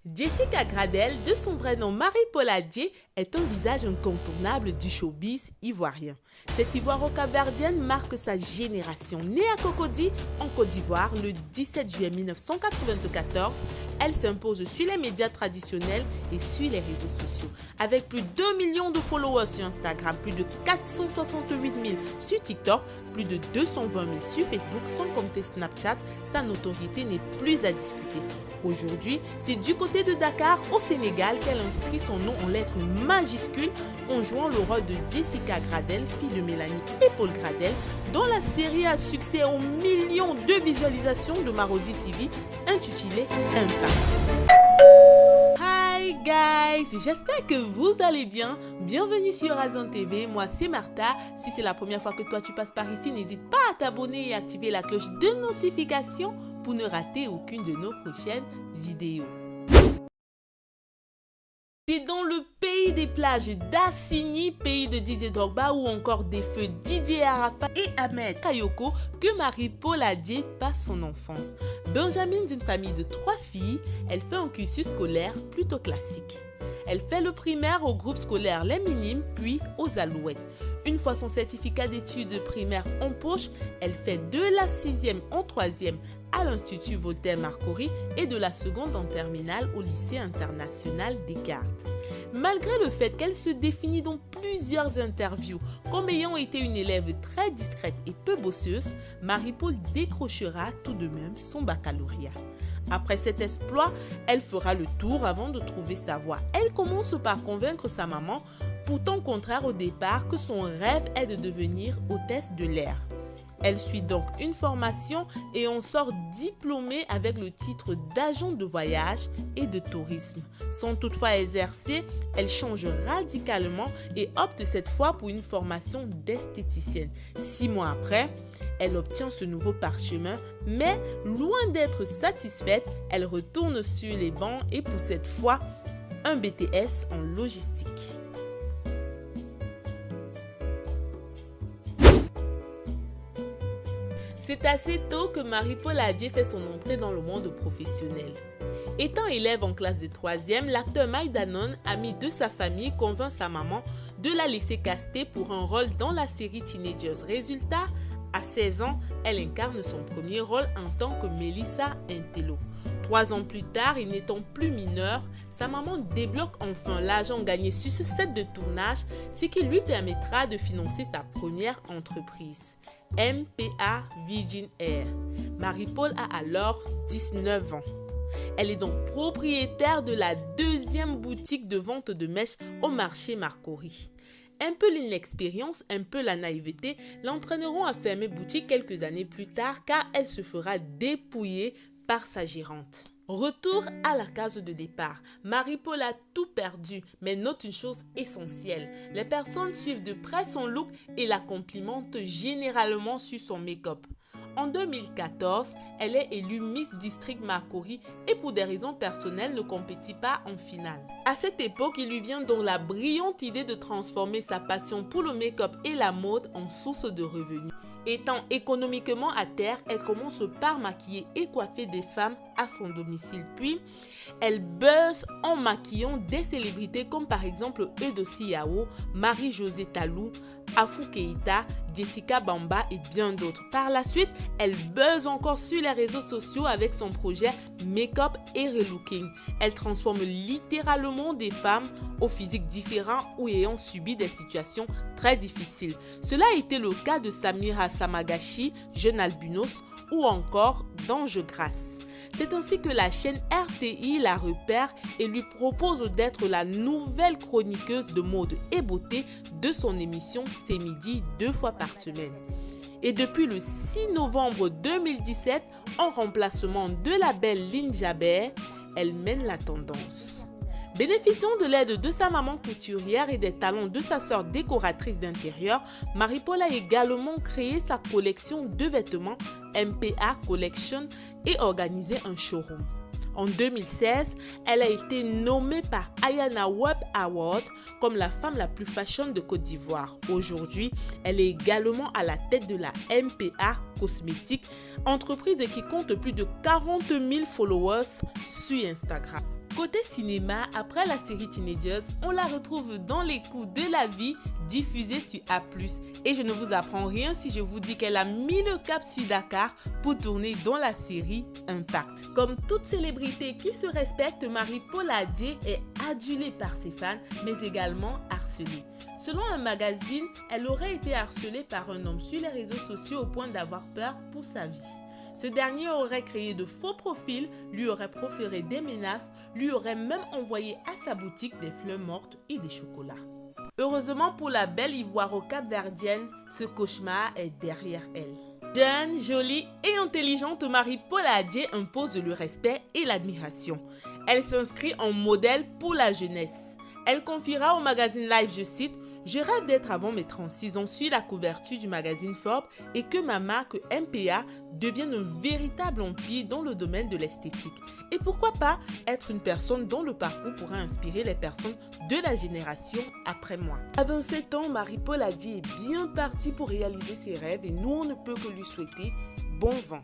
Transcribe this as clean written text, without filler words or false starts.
Jessica Gradel, de son vrai nom Marie-Paul Adjei, est un visage incontournable du showbiz ivoirien. Cette ivoiro-capverdienne marque sa génération. Née à Cocody, en Côte d'Ivoire, le 17 juillet 1994, elle s'impose sur les médias traditionnels et sur les réseaux sociaux. Avec plus de 2 millions de followers sur Instagram, plus de 468 000 sur TikTok, plus de 220 000 sur Facebook, sans compter Snapchat, sa notoriété n'est plus à discuter. Aujourd'hui, c'est du côté de Dakar, au Sénégal, qu'elle inscrit son nom en lettres majuscules en jouant le rôle de Jessica Gradel, fille de Mélanie et Paul Gradel, dont la série a succès aux millions de visualisations de Marodi TV, intitulée Impact. Hi guys, j'espère que vous allez bien. Bienvenue sur Azan TV, moi c'est Martha. Si c'est la première fois que toi tu passes par ici, n'hésite pas à t'abonner et activer la cloche de notification pour ne rater aucune de nos prochaines vidéos. C'est dans le pays des plages d'Assigny, pays de Didier Drogba ou encore des feux Didier Arafat et Ahmed Kayoko que Marie-Paul Adjei passe son enfance. Benjamine d'une famille de 3 filles, elle fait un cursus scolaire plutôt classique. Elle fait le primaire au groupe scolaire Les Minimes, puis aux Alouettes. Une fois son certificat d'études primaires en poche, elle fait de la 6e en 3e à l'Institut Voltaire-Marcoury et de la seconde en terminale au lycée international Descartes. Malgré le fait qu'elle se définit dans plusieurs interviews comme ayant été une élève très discrète et peu bosseuse, Marie-Paul décrochera tout de même son baccalauréat. Après cet exploit, elle fera le tour avant de trouver sa voie. Elle commence par convaincre sa maman, pourtant contraire au départ, que son rêve est de devenir hôtesse de l'air. Elle suit donc une formation et en sort diplômée avec le titre d'agent de voyage et de tourisme. Sans toutefois exercer, elle change radicalement et opte cette fois pour une formation d'esthéticienne. 6 mois après, elle obtient ce nouveau parchemin, mais loin d'être satisfaite, elle retourne sur les bancs et pour cette fois, un BTS en logistique. C'est assez tôt que Marie-Paul Adjei fait son entrée dans le monde professionnel. Étant élève en classe de 3e, l'acteur Mike Danone, ami de sa famille, convainc sa maman de la laisser caster pour un rôle dans la série Teenagers. Résultat, à 16 ans, elle incarne son premier rôle en tant que Melissa Intello. 3 ans plus tard, et n'étant plus mineur, sa maman débloque enfin l'argent gagné sur ce set de tournage, ce qui lui permettra de financer sa première entreprise, MPA Virgin Air. Marie-Paul a alors 19 ans. Elle est donc propriétaire de la 2e boutique de vente de mèches au marché Marcoury. Un peu l'inexpérience, un peu la naïveté l'entraîneront à fermer boutique quelques années plus tard car elle se fera dépouiller par sa gérante. Retour à la case de départ. Marie-Paul a tout perdu, mais note une chose essentielle. Les personnes suivent de près son look et la complimentent généralement sur son make-up. En 2014, elle est élue Miss District Marcoury et pour des raisons personnelles ne compétit pas en finale. À cette époque, il lui vient donc la brillante idée de transformer sa passion pour le make-up et la mode en source de revenus. Étant économiquement à terre, elle commence par maquiller et coiffer des femmes à son domicile. Puis, elle buzz en maquillant des célébrités comme par exemple Eudoxie Yao, Marie-Josée Talou, Afou Keïta, Jessica Bamba et bien d'autres. Par la suite, elle buzz encore sur les réseaux sociaux avec son projet Make-up et Relooking. Elle transforme littéralement des femmes au physique différent ou ayant subi des situations très difficiles. Cela a été le cas de Samira Samagashi, jeune albinos, ou encore d'Ange Grasse. C'est ainsi que la chaîne RTI la repère et lui propose d'être la nouvelle chroniqueuse de mode et beauté de son émission C'est midi 2 fois par semaine. Et depuis le 6 novembre 2017, en remplacement de la belle Lynn Jabert, elle mène la tendance. Bénéficiant de l'aide de sa maman couturière et des talents de sa sœur décoratrice d'intérieur, Marie-Paul a également créé sa collection de vêtements MPA Collection et organisé un showroom. En 2016, elle a été nommée par Ayana Web Award comme la femme la plus fashion de Côte d'Ivoire. Aujourd'hui, elle est également à la tête de la MPA Cosmétiques, entreprise qui compte plus de 40 000 followers sur Instagram. Côté cinéma, après la série Teenagers, on la retrouve dans Les coups de la vie, diffusée sur A+. Et je ne vous apprends rien si je vous dis qu'elle a mis le cap sur Dakar pour tourner dans la série Impact. Comme toute célébrité qui se respecte, Marie-Paul Adié est adulée par ses fans, mais également harcelée. Selon un magazine, elle aurait été harcelée par un homme sur les réseaux sociaux au point d'avoir peur pour sa vie. Ce dernier aurait créé de faux profils, lui aurait proféré des menaces, lui aurait même envoyé à sa boutique des fleurs mortes et des chocolats. Heureusement pour la belle ivoiro-capverdienne, ce cauchemar est derrière elle. Jeune, jolie et intelligente, Marie-Paul Adié impose le respect et l'admiration. Elle s'inscrit en modèle pour la jeunesse. Elle confiera au magazine Life, je cite, « Je rêve d'être avant mes 36 ans sur la couverture du magazine Forbes et que ma marque MPA devienne un véritable empire dans le domaine de l'esthétique. Et pourquoi pas être une personne dont le parcours pourra inspirer les personnes de la génération après moi. » À 27 ans, Marie-Paul Adié est bien partie pour réaliser ses rêves et nous on ne peut que lui souhaiter bon vent.